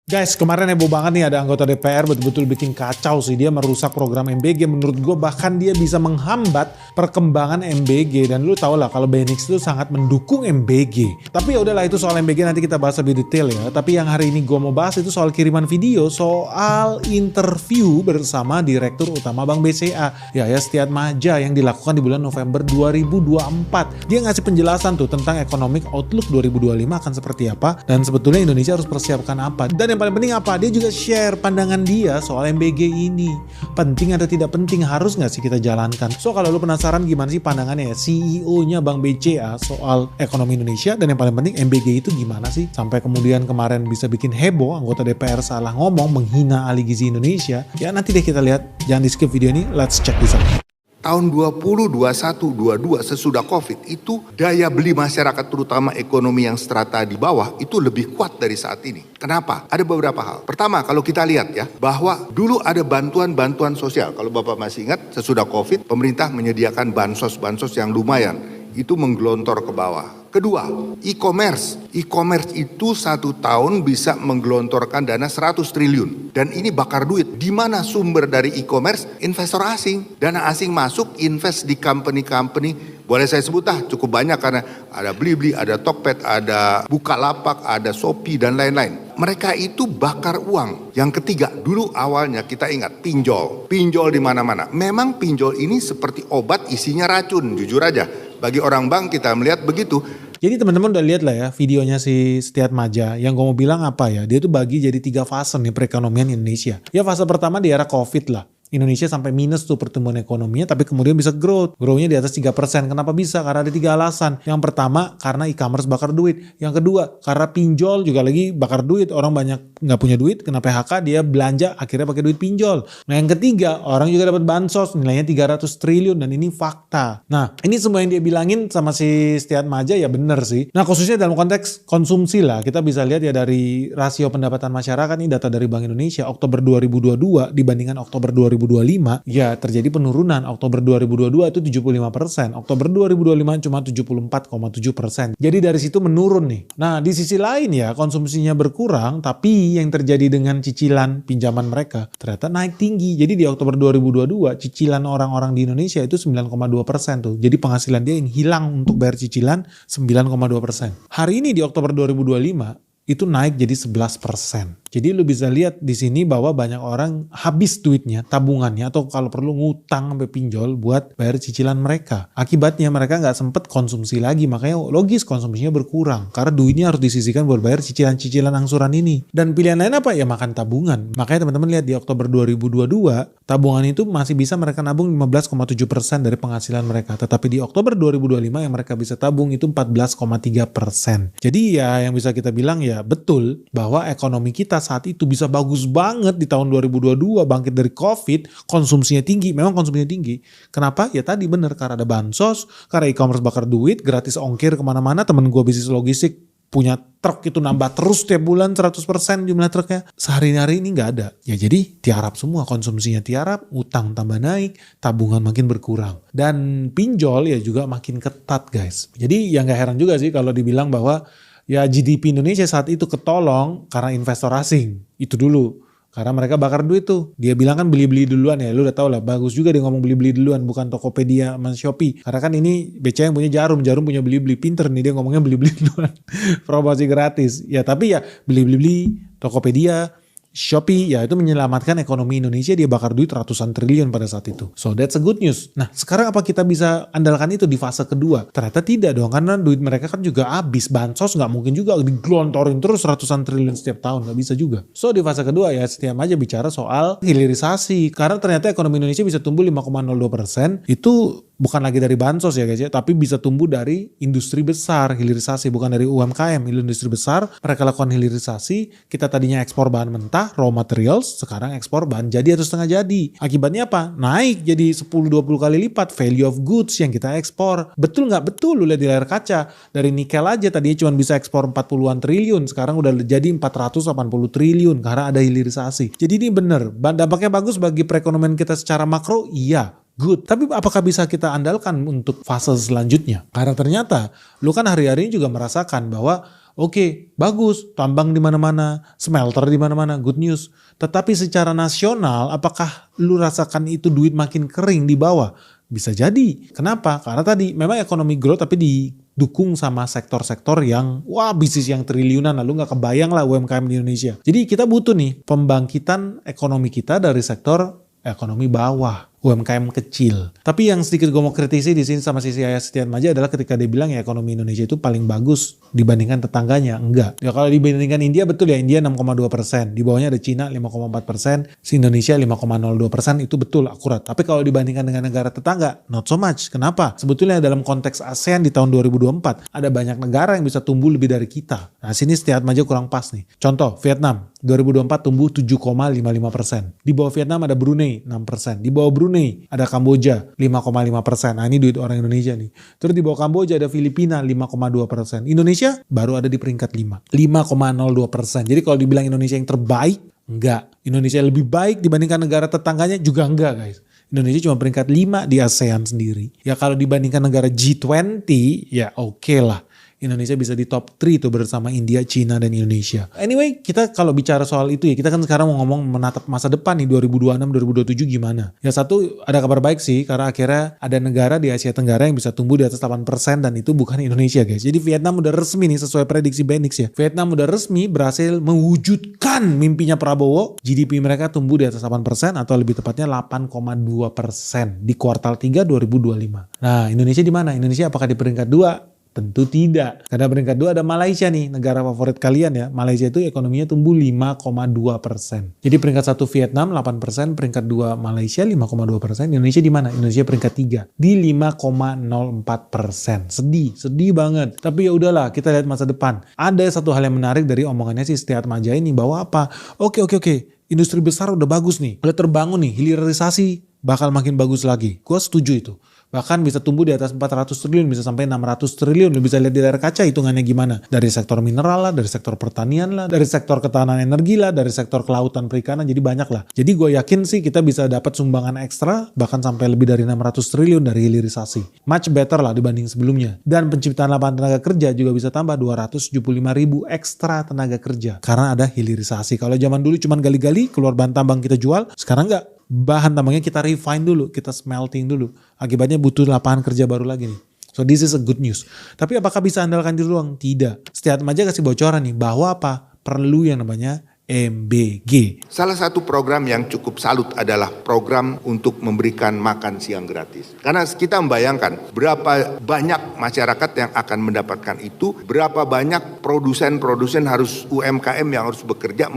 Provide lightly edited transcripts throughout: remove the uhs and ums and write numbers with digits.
Guys, kemarin heboh banget nih ada anggota DPR betul-betul bikin kacau sih. Dia merusak program MBG. Menurut gue bahkan dia bisa menghambat perkembangan MBG. Dan lu tau lah kalau BNX itu sangat mendukung MBG. Tapi ya udahlah, itu soal MBG nanti kita bahas lebih detail ya. Tapi yang hari ini gue mau bahas itu soal kiriman video soal interview bersama Direktur Utama Bank BCA, Yahya Setiatmaja, yang dilakukan di bulan November 2024. Dia ngasih penjelasan tuh tentang economic outlook 2025 akan seperti apa. Dan sebetulnya Indonesia harus persiapkan apa. Dan yang paling penting apa? Dia juga share pandangan dia soal MBG ini. Penting atau tidak penting, harus nggak sih kita jalankan? So kalau lu penasaran gimana sih pandangannya ya CEO-nya Bank BCA soal ekonomi Indonesia, dan yang paling penting MBG itu gimana sih? Sampai kemudian kemarin bisa bikin heboh, anggota DPR salah ngomong menghina ahli gizi Indonesia. Ya nanti deh kita lihat, jangan di skip video ini, let's check this out. Tahun 20, 21, 22 sesudah COVID itu daya beli masyarakat terutama ekonomi yang strata di bawah itu lebih kuat dari saat ini. Kenapa? Ada beberapa hal. Pertama, kalau kita lihat ya, bahwa dulu ada bantuan sosial. Kalau Bapak masih ingat, sesudah COVID pemerintah menyediakan bansos yang lumayan. Itu menggelontor ke bawah. Kedua, e-commerce. E-commerce itu 1 tahun bisa menggelontorkan dana 100 triliun. Dan ini bakar duit. Di mana sumber dari e-commerce? Investor asing. Dana asing masuk, invest di company-company. Boleh saya sebut cukup banyak karena ada Blibli, ada Tokped, ada Bukalapak, ada Shopee, dan lain-lain. Mereka itu bakar uang. Yang ketiga, dulu awalnya kita ingat pinjol. Pinjol di mana-mana. Memang pinjol ini seperti obat isinya racun, jujur aja. Bagi orang bank kita melihat begitu. Jadi teman-teman udah lihat lah ya videonya si Setiatmaja. Yang gue mau bilang apa ya, dia tuh bagi jadi 3 fase nih perekonomian Indonesia. Ya fase pertama di era COVID lah. Indonesia sampai minus tuh pertumbuhan ekonominya, tapi kemudian bisa growth. Growth-nya di atas 3%. Kenapa bisa? Karena ada 3 alasan. Yang pertama, karena e-commerce bakar duit. Yang kedua, karena pinjol juga lagi bakar duit. Orang banyak nggak punya duit, kena PHK, dia belanja, akhirnya pakai duit pinjol. Nah yang ketiga, orang juga dapat bansos, nilainya 300 triliun, dan ini fakta. Nah, ini semua yang dia bilangin sama si Setiatmaja ya bener sih. Nah, khususnya dalam konteks konsumsi lah, kita bisa lihat ya dari rasio pendapatan masyarakat, ini data dari Bank Indonesia, Oktober 2022 dibandingkan Oktober 2025, ya terjadi penurunan. Oktober 2022 itu 75%, Oktober 2025 cuma 74,7%. Jadi dari situ menurun nih. Nah di sisi lain ya, konsumsinya berkurang, tapi yang terjadi dengan cicilan pinjaman mereka ternyata naik tinggi. Jadi di Oktober 2022 cicilan orang-orang di Indonesia itu 9,2% tuh. Jadi penghasilan dia yang hilang untuk bayar cicilan 9,2%. Hari ini di Oktober 2025 itu naik jadi 11%. Jadi lu bisa lihat di sini bahwa banyak orang habis duitnya, tabungannya, atau kalau perlu ngutang sampai pinjol buat bayar cicilan mereka. Akibatnya mereka nggak sempet konsumsi lagi, makanya logis konsumsinya berkurang. Karena duitnya harus disisihkan buat bayar cicilan-cicilan angsuran ini. Dan pilihan lain apa? Ya makan tabungan. Makanya teman-teman lihat di Oktober 2022, tabungan itu masih bisa mereka nabung 15,7% dari penghasilan mereka. Tetapi di Oktober 2025 yang mereka bisa tabung itu 14,3%. Jadi ya yang bisa kita bilang ya betul bahwa ekonomi kita saat itu bisa bagus banget di tahun 2022, bangkit dari COVID, konsumsinya tinggi, memang konsumsinya tinggi. Kenapa? Ya tadi bener, karena ada bansos, karena e-commerce bakar duit, gratis ongkir kemana-mana. Temen gue bisnis logistik punya truk itu nambah terus tiap bulan 100% jumlah truknya. Sehari-hari ini nggak ada. Ya jadi tiarap semua, konsumsinya tiarap, utang tambah naik, tabungan makin berkurang. Dan pinjol ya juga makin ketat guys. Jadi ya nggak heran juga sih kalau dibilang bahwa ya GDP Indonesia saat itu ketolong karena investor asing. Itu dulu. Karena mereka bakar duit tuh. Dia bilang kan beli-beli duluan ya. Lu udah tau lah. Bagus juga dia ngomong beli-beli duluan. Bukan Tokopedia sama Shopee. Karena kan ini BCA yang punya Jarum. Jarum punya beli-beli. Pinter nih dia ngomongnya beli-beli duluan. Promosi gratis. Ya tapi ya beli-beli Tokopedia, Shopee, ya itu menyelamatkan ekonomi Indonesia. Dia bakar duit ratusan triliun pada saat itu. So that's a good news. Nah sekarang apa kita bisa andalkan itu di fase kedua? Ternyata tidak dong, karena duit mereka kan juga habis. Bansos nggak mungkin juga digelontorin terus ratusan triliun setiap tahun, nggak bisa juga. So di fase kedua ya Setiatmaja bicara soal hilirisasi. Karena ternyata ekonomi Indonesia bisa tumbuh 5,02%. Itu bukan lagi dari bansos ya guys ya, tapi bisa tumbuh dari industri besar, hilirisasi, bukan dari UMKM. Industri besar mereka lakukan hilirisasi. Kita tadinya ekspor bahan mentah, raw materials, sekarang ekspor bahan jadi atau setengah jadi. Akibatnya apa? Naik jadi 10-20 kali lipat value of goods yang kita ekspor. Betul nggak? Betul, lu lihat di layar kaca. Dari nikel aja tadinya cuma bisa ekspor 40-an triliun, sekarang udah jadi 480 triliun karena ada hilirisasi. Jadi ini bener, dampaknya bagus bagi perekonomian kita secara makro, iya. Good. Tapi apakah bisa kita andalkan untuk fase selanjutnya? Karena ternyata lu kan hari-hari ini juga merasakan bahwa Oke, bagus, tambang di mana-mana, smelter di mana-mana, good news. Tetapi secara nasional, apakah lu rasakan itu duit makin kering di bawah? Bisa jadi. Kenapa? Karena tadi memang ekonomi growth tapi didukung sama sektor-sektor yang wah bisnis yang triliunan, lalu nggak kebayang lah UMKM di Indonesia. Jadi kita butuh nih pembangkitan ekonomi kita dari sektor ekonomi bawah, UMKM kecil. Tapi yang sedikit gue mau kritisi di sini sama sisi Yaya Setiatmaja adalah ketika dia bilang ya ekonomi Indonesia itu paling bagus dibandingkan tetangganya. Enggak. Ya kalau dibandingkan India betul ya, India 6,2%. Di bawahnya ada Cina 5,4%, si Indonesia 5,02%, itu betul akurat. Tapi kalau dibandingkan dengan negara tetangga, not so much. Kenapa? Sebetulnya dalam konteks ASEAN di tahun 2024 ada banyak negara yang bisa tumbuh lebih dari kita. Nah sini Setiatmaja kurang pas nih. Contoh Vietnam 2024 tumbuh 7,55%. Di bawah Vietnam ada Brunei 6%. Di bawah Brunei ada Kamboja 5,5%. Nah ini duit orang Indonesia nih. Terus di bawah Kamboja ada Filipina 5,2%. Indonesia baru ada di peringkat 5,02%. Jadi kalau dibilang Indonesia yang terbaik, enggak. Indonesia lebih baik dibandingkan negara tetangganya juga enggak guys. Indonesia cuma peringkat 5 di ASEAN sendiri. Ya kalau dibandingkan negara G20 ya oke lah. Indonesia bisa di top 3 tuh bersama India, Cina, dan Indonesia. Anyway, kita kalau bicara soal itu ya, kita kan sekarang mau ngomong menatap masa depan nih 2026-2027 gimana. Ya satu, ada kabar baik sih, karena akhirnya ada negara di Asia Tenggara yang bisa tumbuh di atas 8% dan itu bukan Indonesia guys. Jadi Vietnam udah resmi nih sesuai prediksi Benix ya. Vietnam udah resmi berhasil mewujudkan mimpinya Prabowo. GDP mereka tumbuh di atas 8% atau lebih tepatnya 8,2% di kuartal 3 2025. Nah Indonesia di mana? Indonesia apakah di peringkat 2? Tentu tidak. Karena peringkat 2 ada Malaysia nih, negara favorit kalian ya. Malaysia itu ekonominya tumbuh 5,2%. Jadi peringkat 1 Vietnam 8%, peringkat 2 Malaysia 5,2%. Indonesia di mana? Indonesia peringkat 3 di 5,04%. Sedih banget. Tapi ya udahlah, kita lihat masa depan. Ada satu hal yang menarik dari omongannya si Setiatmaja ini bahwa apa? Oke. Industri besar udah bagus nih. Udah terbangun nih, hilirisasi bakal makin bagus lagi. Gue setuju itu. Bahkan bisa tumbuh di atas 400 triliun, bisa sampai 600 triliun. Lu bisa lihat di layar kaca hitungannya gimana. Dari sektor mineral lah, dari sektor pertanian lah, dari sektor ketahanan energi lah, dari sektor kelautan perikanan, jadi banyak lah. Jadi gue yakin sih kita bisa dapat sumbangan ekstra, bahkan sampai lebih dari 600 triliun dari hilirisasi. Much better lah dibanding sebelumnya. Dan penciptaan lapangan tenaga kerja juga bisa tambah 275 ribu ekstra tenaga kerja. Karena ada hilirisasi. Kalau zaman dulu cuma gali-gali, keluar bahan tambang kita jual, sekarang enggak. Bahan tambangnya kita refine dulu, kita smelting dulu. Akibatnya butuh lapangan kerja baru lagi nih. So this is a good news. Tapi apakah bisa andalkan diri doang? Tidak. Setiatmaja kasih bocoran nih bahwa apa? Perlu yang namanya MBG. Salah satu program yang cukup salut adalah program untuk memberikan makan siang gratis. Karena kita membayangkan berapa banyak masyarakat yang akan mendapatkan itu, berapa banyak produsen harus UMKM yang harus bekerja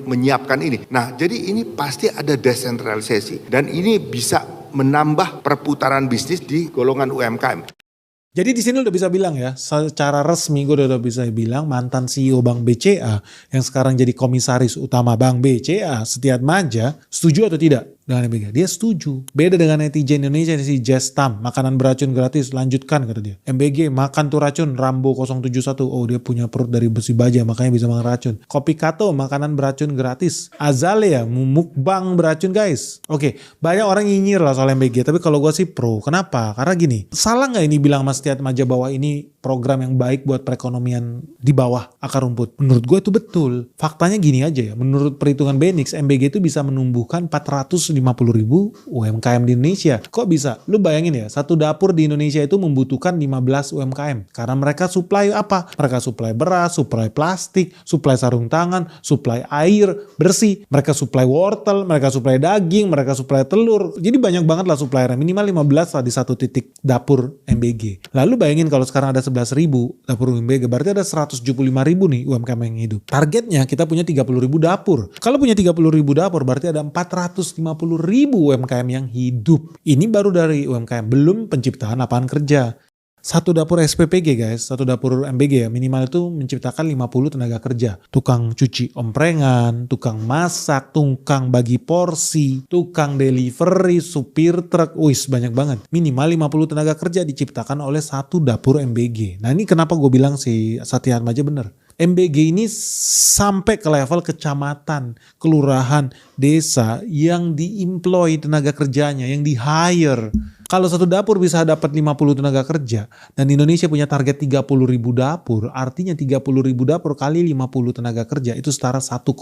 menyiapkan ini. Nah, jadi ini pasti ada desentralisasi dan ini bisa menambah perputaran bisnis di golongan UMKM. Jadi di sini udah bisa bilang ya, secara resmi gue udah bisa bilang mantan CEO Bank BCA yang sekarang jadi komisaris utama Bank BCA, Setiatmaja, setuju atau tidak dengan MBG? Dia setuju. Beda dengan netizen Indonesia si Jestam, makanan beracun gratis, lanjutkan kata dia. MBG, makan tuh racun, Rambo 071, oh dia punya perut dari besi baja makanya bisa makan racun. Kopi Kato, makanan beracun gratis. Azalea, mukbang beracun guys. Oke, banyak orang nyinyir lah soal MBG, tapi kalau gue sih pro. Kenapa? Karena gini, salah nggak ini bilang Mas Setiatmaja bahwa ini program yang baik buat perekonomian di bawah akar rumput? Menurut gue itu betul. Faktanya gini aja ya, menurut perhitungan Benix, MBG itu bisa menumbuhkan 450 ribu UMKM di Indonesia. Kok bisa? Lu bayangin ya, satu dapur di Indonesia itu membutuhkan 15 UMKM. Karena mereka supply apa? Mereka supply beras, supply plastik, supply sarung tangan, supply air bersih, mereka supply wortel, mereka supply daging, mereka supply telur. Jadi banyak banget lah suppliernya, minimal 15 lah di satu titik dapur MBG. Lalu bayangin kalau sekarang ada 11 ribu dapur UMBG, berarti ada 175 ribu nih UMKM yang hidup. Targetnya kita punya 30 ribu dapur. Kalau punya 30 ribu dapur berarti ada 450 ribu UMKM yang hidup. Ini baru dari UMKM, belum penciptaan lapangan kerja. Satu dapur SPPG guys, satu dapur MBG ya, minimal itu menciptakan 50 tenaga kerja. Tukang cuci omprengan, tukang masak, tukang bagi porsi, tukang delivery, supir truk, wis banyak banget. Minimal 50 tenaga kerja diciptakan oleh satu dapur MBG. Nah ini kenapa gue bilang si Setiatmaja bener. MBG ini sampai ke level kecamatan, kelurahan, desa yang di-employ tenaga kerjanya, yang di-hire. Kalau satu dapur bisa dapat 50 tenaga kerja dan Indonesia punya target 30.000 dapur, artinya 30.000 dapur kali 50 tenaga kerja itu setara 1,5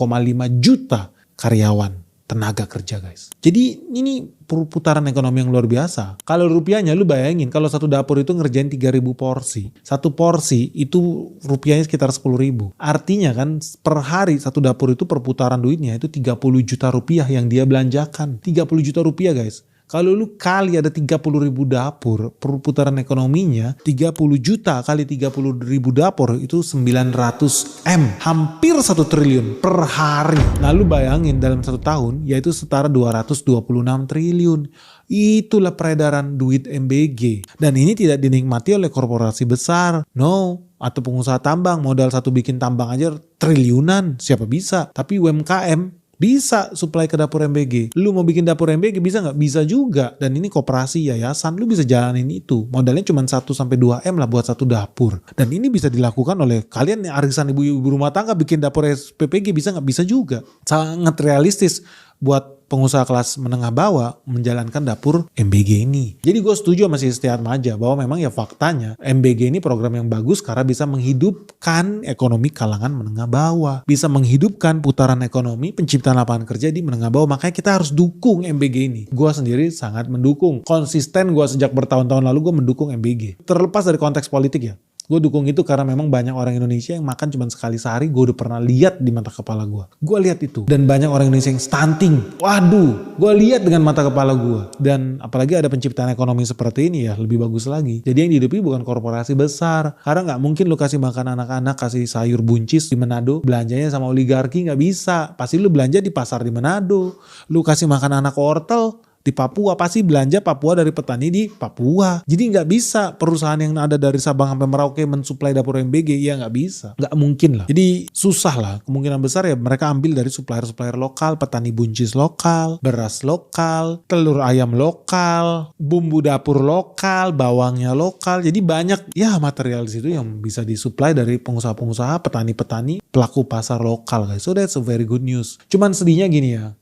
juta karyawan tenaga kerja guys. Jadi ini perputaran ekonomi yang luar biasa. Kalau rupiahnya lu bayangin kalau satu dapur itu ngerjain 3.000 porsi. Satu porsi itu rupiahnya sekitar 10.000. Artinya kan per hari satu dapur itu perputaran duitnya itu 30 juta rupiah yang dia belanjakan. 30 juta rupiah guys. Kalau lu kali ada 30.000 dapur, perputaran ekonominya 30 juta kali 30.000 dapur itu 900 M. Hampir 1 triliun per hari. Nah lu bayangin dalam 1 tahun yaitu setara 226 triliun. Itulah peredaran duit MBG. Dan ini tidak dinikmati oleh korporasi besar. No. Atau pengusaha tambang, modal satu bikin tambang aja triliunan. Siapa bisa? Tapi UMKM bisa supply ke dapur MBG. Lu mau bikin dapur MBG bisa nggak? Bisa juga. Dan ini koperasi yayasan, lu bisa jalanin itu. Modalnya cuma 1-2 M lah buat satu dapur. Dan ini bisa dilakukan oleh kalian arisan ibu-ibu rumah tangga bikin dapur SPPG bisa nggak? Bisa juga. Sangat realistis buat pengusaha kelas menengah bawah menjalankan dapur MBG ini. Jadi gue setuju sama si Setia Atmaja bahwa memang ya faktanya MBG ini program yang bagus karena bisa menghidupkan ekonomi kalangan menengah bawah. Bisa menghidupkan putaran ekonomi, penciptaan lapangan kerja di menengah bawah. Makanya kita harus dukung MBG ini. Gue sendiri sangat mendukung. Konsisten gue sejak bertahun-tahun lalu gue mendukung MBG. Terlepas dari konteks politik ya. Gue dukung itu karena memang banyak orang Indonesia yang makan cuma sekali sehari. Gue udah pernah lihat di mata kepala gue. Gue lihat itu. Dan banyak orang Indonesia yang stunting. Waduh, gue lihat dengan mata kepala gue. Dan apalagi ada penciptaan ekonomi seperti ini ya lebih bagus lagi. Jadi yang dihidupi bukan korporasi besar. Karena gak mungkin lu kasih makan anak-anak, kasih sayur buncis di Manado. Belanjanya sama oligarki gak bisa. Pasti lu belanja di pasar di Manado. Lu kasih makan anak wortel di Papua, pasti belanja Papua dari petani di Papua. Jadi nggak bisa perusahaan yang ada dari Sabang sampai Merauke mensuplai dapur MBG, ya nggak bisa, nggak mungkin lah. Jadi susah lah, kemungkinan besar ya mereka ambil dari supplier-supplier lokal, petani buncis lokal, beras lokal, telur ayam lokal, bumbu dapur lokal, bawangnya lokal. Jadi banyak ya material di situ yang bisa disuplai dari pengusaha-pengusaha, petani-petani, pelaku pasar lokal guys. So that's a very good news. Cuman sedihnya gini ya.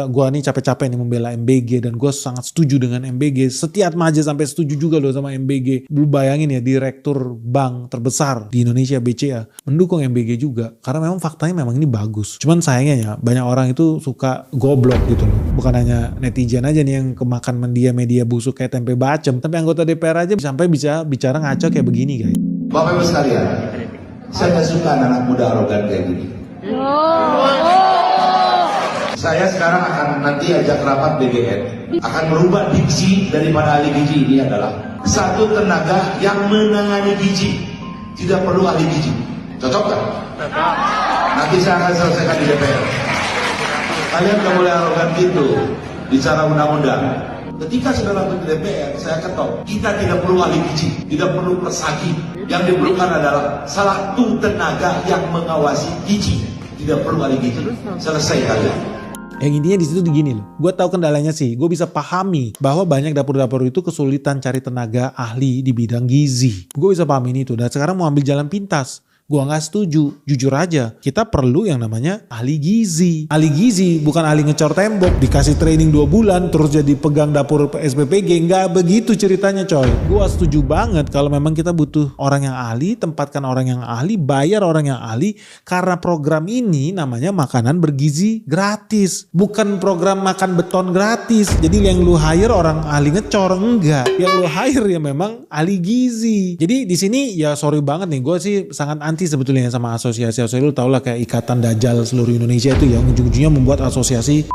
Gua nih capek-capek nih membela MBG dan gue sangat setuju dengan MBG. Setia Atmaja sampai setuju juga loh sama MBG. Lu bayangin ya direktur bank terbesar di Indonesia BCA mendukung MBG juga karena memang faktanya memang ini bagus. Cuman sayangnya ya banyak orang itu suka goblok gitu loh. Bukan hanya netizen aja nih yang kemakan media busuk kayak tempe bacem, tapi anggota DPR aja sampai bisa bicara ngaco kayak begini guys. Bapak Ibu sekalian, saya gak suka anak muda arogan kayak gini. Saya sekarang akan nanti ajak rapat BGN, akan merubah diksi daripada ahli gizi ini adalah satu tenaga yang menangani gizi, tidak perlu ahli gizi. Cocok kan? Nanti saya akan selesaikan di DPR. Kalian gak boleh arogan gitu bicara undang-undang. Ketika saudara di DPR, saya ketok, kita tidak perlu ahli gizi, tidak perlu persagi. Yang diperlukan adalah satu tenaga yang mengawasi gizi, tidak perlu ahli gizi. Selesai kalian. Yang intinya di situ gini loh, gue tahu kendalanya sih, gue bisa pahami bahwa banyak dapur-dapur itu kesulitan cari tenaga ahli di bidang gizi. Gue bisa pahami itu, dan sekarang mau ambil jalan pintas. Gue gak setuju, jujur aja. Kita perlu yang namanya ahli gizi. Ahli gizi bukan ahli ngecor tembok, dikasih training 2 bulan terus jadi pegang dapur SPPG. Gak begitu ceritanya coy. Gue setuju banget kalau memang kita butuh orang yang ahli, tempatkan orang yang ahli, bayar orang yang ahli. Karena program ini namanya makanan bergizi gratis. Bukan program makan beton gratis. Jadi yang lu hire orang ahli ngecor, enggak. Yang lu hire ya memang ahli gizi. Jadi di sini ya sorry banget nih, gue sih sangat anti sebetulnya sama asosiasi-asosiasi. Lu tau lah kayak Ikatan Dajjal seluruh Indonesia itu yang ujung-ujungnya membuat asosiasi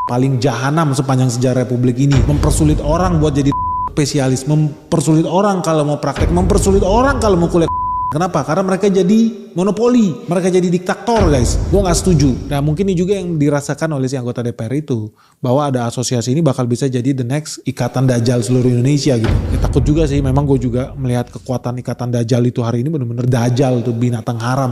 paling jahanam sepanjang sejarah Republik ini. Mempersulit orang buat jadi spesialis, mempersulit orang kalau mau praktek, mempersulit orang kalau mau kuliah. Kenapa? Karena mereka jadi monopoli, mereka jadi diktator guys. Gue gak setuju. Nah mungkin ini juga yang dirasakan oleh si anggota DPR itu, bahwa ada asosiasi ini bakal bisa jadi the next Ikatan Dajjal seluruh Indonesia gitu. Ya, takut juga sih, memang gue juga melihat kekuatan Ikatan Dajjal itu hari ini bener-bener Dajjal tuh, binatang haram.